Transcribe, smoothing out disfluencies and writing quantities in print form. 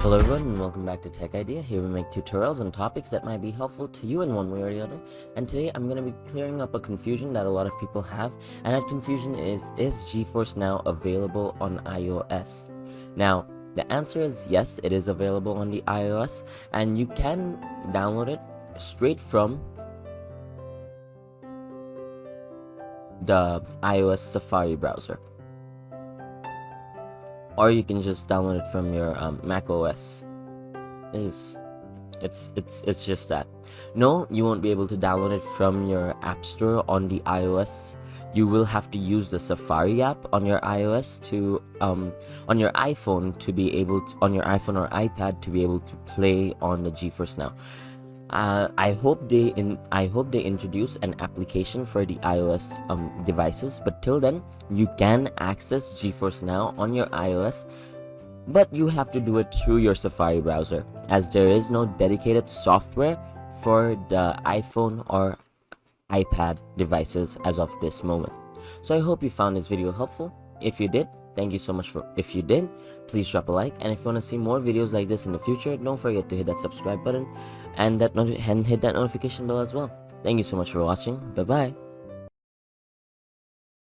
Hello everyone and welcome back to Tech Idea. Here we make tutorials on topics that might be helpful to you in one way or the other. And today I'm going to be clearing up a confusion that a lot of people have, and that confusion is Geforce now available on iOS? Now, the answer is yes, it is available on the iOS, and you can download it straight from the iOS Safari browser. Or you can just download it from your Mac OS. It's just that. No, you won't be able to download it from your App Store on the iOS. You will have to use the Safari app on your iOS to on your iPhone to be able to, on your iPhone or iPad to be able to play on the Geforce Now. I hope they introduce an application for the iOS devices, but till then you can access Geforce Now on your iOS, but you have to do it through your Safari browser, as there is no dedicated software for the iPhone or iPad devices as of this moment. So I hope you found this video helpful. If you did, thank you so much if you did, please drop a like, and if you want to see more videos like this in the future, don't forget to hit that subscribe button and hit that notification bell as well. Thank you so much for watching. Bye bye.